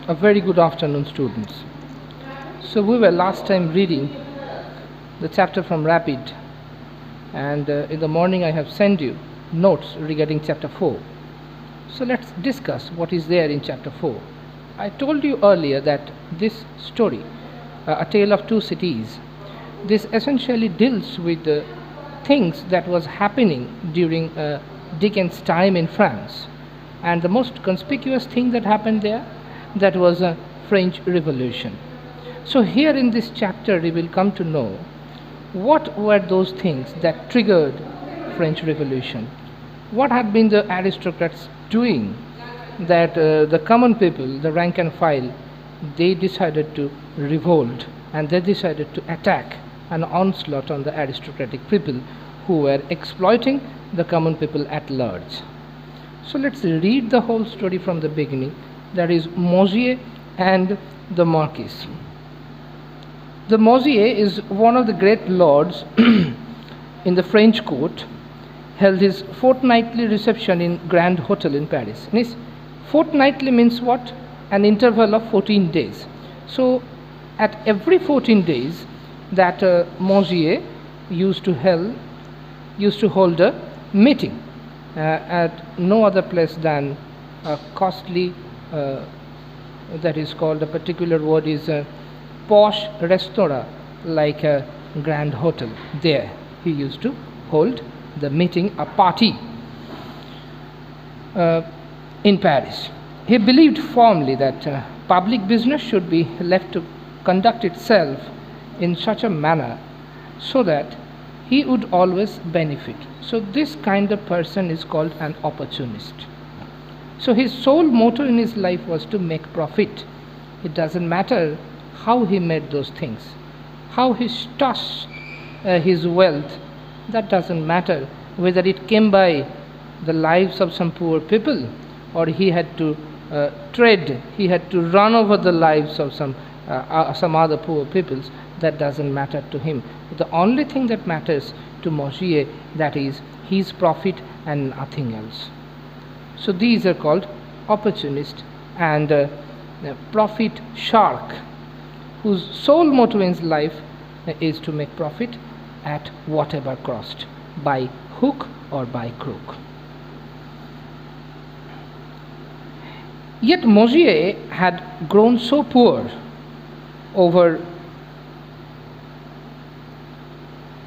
A very good afternoon, students. So we were last time reading the chapter from Rapid, and in the morning I have sent you notes regarding chapter 4. So let's discuss what is there in chapter 4. I told you earlier that this story, A Tale of Two Cities, this essentially deals with the things that was happening during Dickens' time in France. And the most conspicuous thing that happened there, that was a French Revolution. So here in this chapter we will come to know what were those things that triggered French Revolution. What had been the aristocrats doing that the common people, the rank and file, they decided to revolt and they decided to attack an onslaught on the aristocratic people who were exploiting the common people at large. So let's read the whole story from the beginning. That is Mosier and the Marquis. The Mosier is one of the great lords in the French court, held his fortnightly reception in Grand Hotel in Paris. And fortnightly means what? An interval of 14 days. So at every 14 days that Mosier used to hold a meeting at no other place than a costly, that is called, a particular word is a posh restaurant like a Grand Hotel. There he used to hold the meeting, a party in Paris. He believed firmly that public business should be left to conduct itself in such a manner so that he would always benefit. So this kind of person is called an opportunist. So his sole motto in his life was to make profit. It doesn't matter how he made those things, how he stashed his wealth, that doesn't matter. Whether it came by the lives of some poor people or he had to trade, he had to run over the lives of some other poor peoples, that doesn't matter to him. The only thing that matters to Mosier, that is his profit and nothing else. So these are called opportunist and profit shark, whose sole motto in life is to make profit at whatever cost, by hook or by crook. Yet Mosier had grown so poor over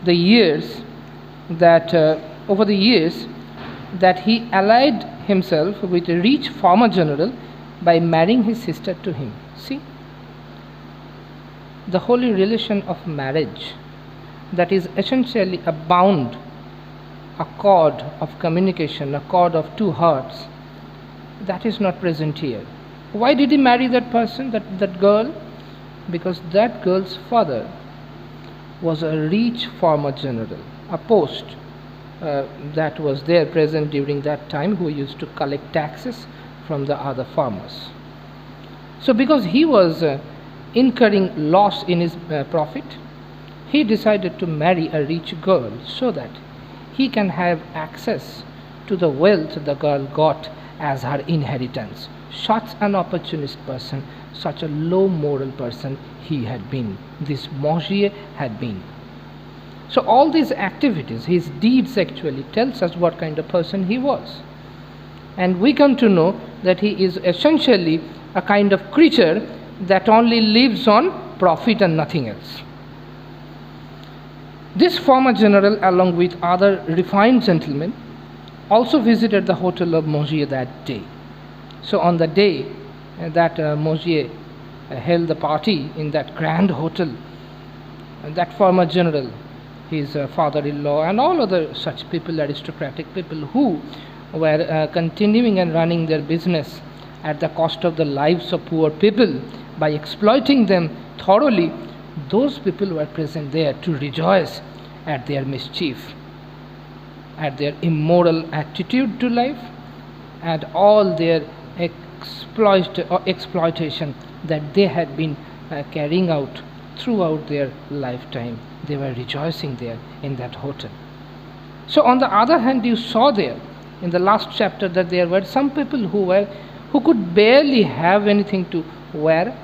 the years that he allied himself with a rich farmer general by marrying his sister to him. See, the holy relation of marriage, that is essentially a bond, a cord of communication, a cord of two hearts, that is not present here. Why did he marry that person, that girl? Because that girl's father was a rich farmer general, a post that was there present during that time, who used to collect taxes from the other farmers. So because he was incurring loss in his profit, he decided to marry a rich girl so that he can have access to the wealth the girl got as her inheritance. Such an opportunist person, such a low moral person he had been, this Mosier had been. So all these activities, his deeds actually tells us what kind of person he was. And we come to know that he is essentially a kind of creature that only lives on profit and nothing else. This farmer general, along with other refined gentlemen, also visited the hotel of Mosier that day. So on the day that Mosier held the party in that grand hotel, that farmer general, his father-in-law and all other such people, aristocratic people who were continuing and running their business at the cost of the lives of poor people by exploiting them thoroughly, those people were present there to rejoice at their mischief, at their immoral attitude to life, and all their exploitation that they had been carrying out throughout their lifetime. They were rejoicing there in that hotel. So on the other hand, you saw there in the last chapter that there were some people who could barely have anything to Where?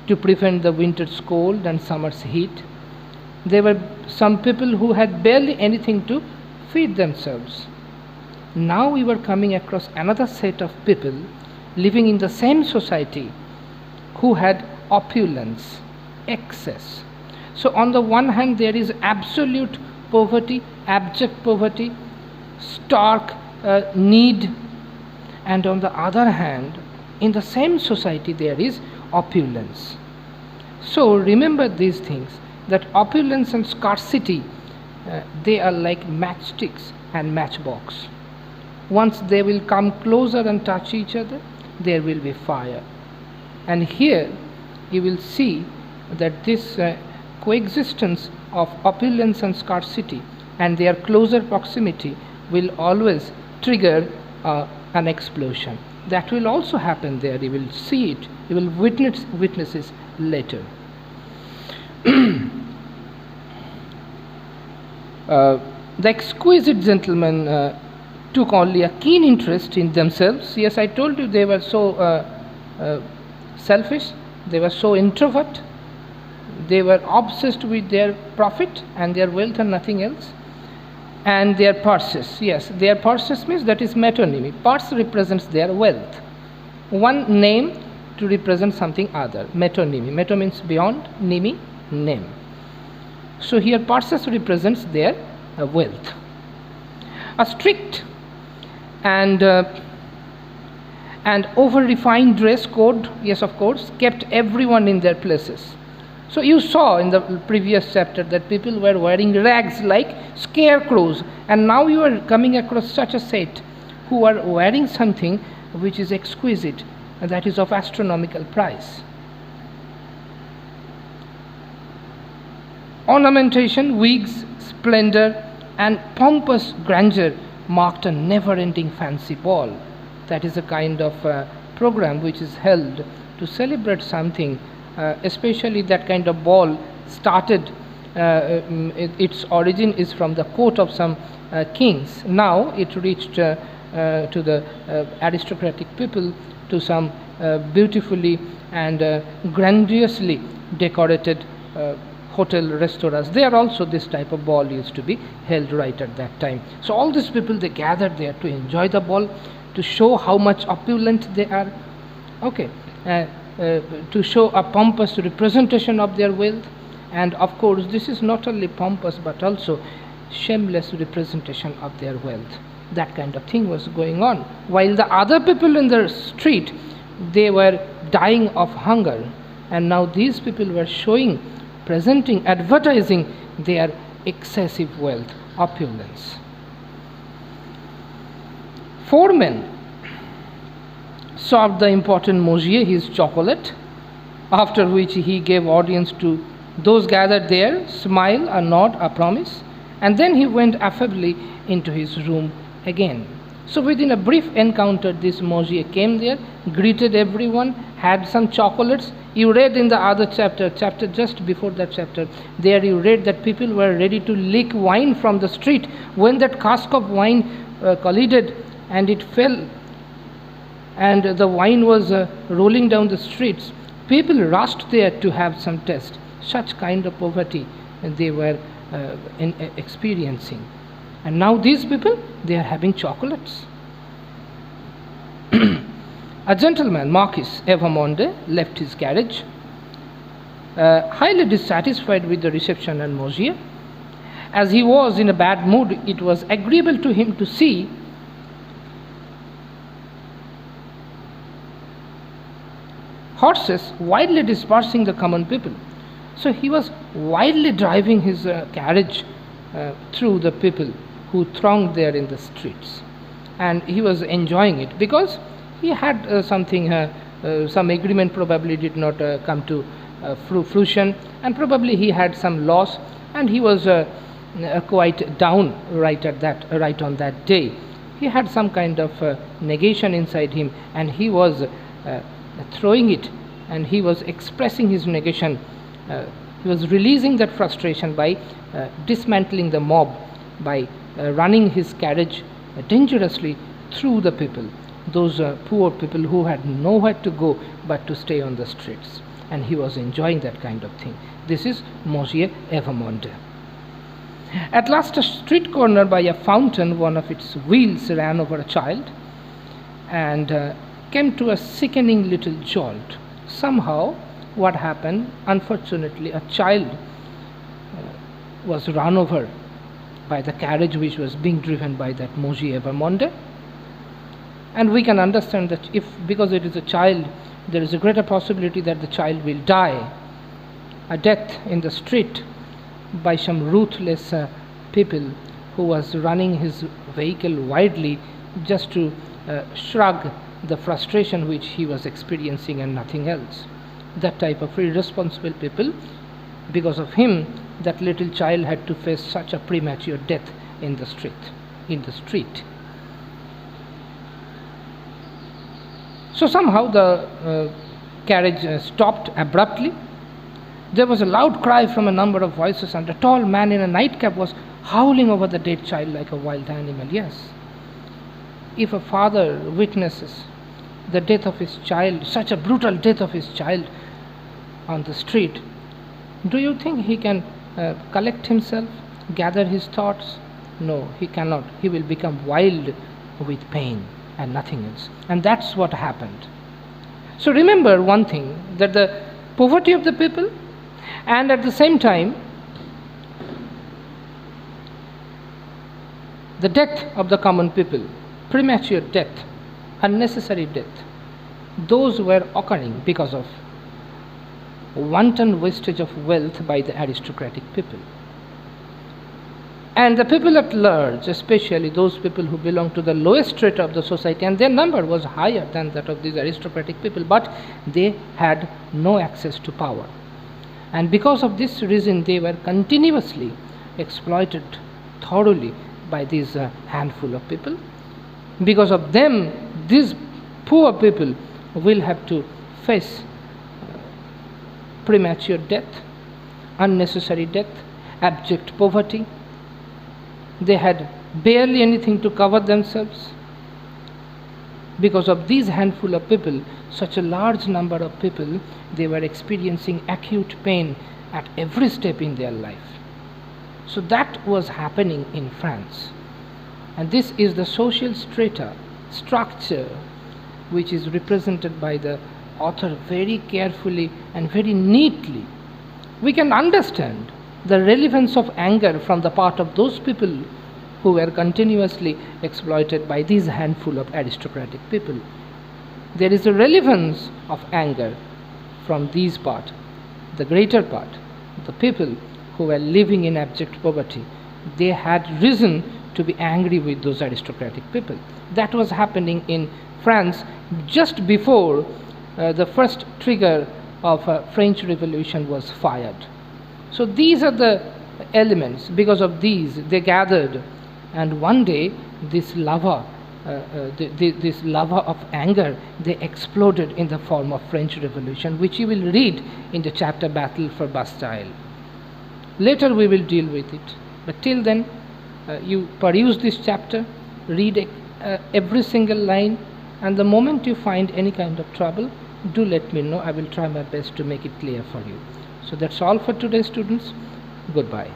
To prevent the winter's cold and summer's heat. There were some people who had barely anything to feed themselves. Now we were coming across another set of people living in the same society who had opulence, excess. So on the one hand there is absolute poverty, abject poverty, stark need, and on the other hand in the same society there is opulence. So remember these things, that opulence and scarcity, they are like matchsticks and matchbox. Once they will come closer and touch each other, there will be fire. And here you will see that this coexistence of opulence and scarcity and their closer proximity will always trigger an explosion. That will also happen there. You will see it, you will witness it later. The exquisite gentlemen took only a keen interest in themselves. Yes, I told you they were so selfish, they were so introvert, they were obsessed with their profit and their wealth and nothing else. And their purses, yes, their purses means that is metonymy. Purse represents their wealth. One name to represent something other, metonymy. Meto means beyond, nymi, name. So here purses represents their wealth. A strict and over-refined dress code, yes of course, kept everyone in their places. So you saw in the previous chapter that people were wearing rags like scarecrows, and now you are coming across such a set who are wearing something which is exquisite and that is of astronomical price. Ornamentation, wigs, splendor and pompous grandeur marked a never-ending fancy ball. That is a kind of program which is held to celebrate something. Especially that kind of ball started, its origin is from the court of some kings. Now it reached to the aristocratic people, to some beautifully and grandiosely decorated hotel restaurants. There also this type of ball used to be held right at that time. So all these people, they gathered there to enjoy the ball, to show how much opulent they are. Okay. To show a pompous representation of their wealth, and of course this is not only pompous but also shameless representation of their wealth. That kind of thing was going on, while the other people in the street, they were dying of hunger, and now these people were showing, presenting, advertising their excessive wealth, opulence. 4 men served the important Mosier his chocolate, after which he gave audience to those gathered there, smile, a nod, a promise, and then he went affably into his room again. So within a brief encounter, this Mosier came there, greeted everyone, had some chocolates. You read in the other chapter just before that chapter, there you read that people were ready to lick wine from the street. When that cask of wine collided and it fell, and the wine was rolling down the streets, people rushed there to have some taste. Such kind of poverty they were experiencing. And now these people, they are having chocolates. A gentleman, Marquis Evamonde, left his carriage, highly dissatisfied with the reception and Mosier. As he was in a bad mood, it was agreeable to him to see horses wildly dispersing the common people. So he was wildly driving his carriage through the people who thronged there in the streets, and he was enjoying it because he had some agreement probably did not come to fruition, and probably he had some loss, and he was quite down right on that day. He had some kind of negation inside him, and he was throwing it, and he was expressing his negation. He was releasing that frustration by dismantling the mob, by running his carriage dangerously through the people. those poor people who had nowhere to go but to stay on the streets. And he was enjoying that kind of thing. This is Mosier Evermonde. At last, a street corner by a fountain, one of its wheels ran over a child and came to a sickening little jolt. Somehow, what happened? Unfortunately, a child was run over by the carriage which was being driven by that Mosier Evermonde. And we can understand that because it is a child, there is a greater possibility that the child will die a death in the street by some ruthless people who was running his vehicle widely just to shrug the frustration which he was experiencing and nothing else. That type of irresponsible people, because of him, that little child had to face such a premature death in the street. So somehow the carriage stopped abruptly. There was a loud cry from a number of voices, and a tall man in a nightcap was howling over the dead child like a wild animal. Yes, if a father witnesses the death of his child, such a brutal death of his child on the street, do you think he can collect himself, gather his thoughts? No, he cannot. He will become wild with pain and nothing else. And that's what happened. So remember one thing, that the poverty of the people and at the same time the death of the common people, premature death, unnecessary death, those were occurring because of wanton wastage of wealth by the aristocratic people. And the people at large, especially those people who belong to the lowest strata of the society, and their number was higher than that of these aristocratic people, but they had no access to power. And because of this reason, they were continuously exploited thoroughly by this handful of people. Because of them, these poor people will have to face premature death, unnecessary death, abject poverty. They had barely anything to cover themselves. Because of these handful of people, such a large number of people, they were experiencing acute pain at every step in their life. So that was happening in France. And this is the social structure which is represented by the author very carefully and very neatly. We can understand the relevance of anger from the part of those people who were continuously exploited by these handful of aristocratic people. There is a relevance of anger from these part, the greater part, the people who were living in abject poverty. They had reason to be angry with those aristocratic people. That was happening in France just before the first trigger of French Revolution was fired. So these are the elements. Because of these, they gathered, and one day this lava of anger, they exploded in the form of French Revolution, which you will read in the chapter Battle for Bastille. Later we will deal with it, but till then you peruse this chapter, read every single line, and the moment you find any kind of trouble, do let me know. I will try my best to make it clear for you. So that's all for today, students. Goodbye.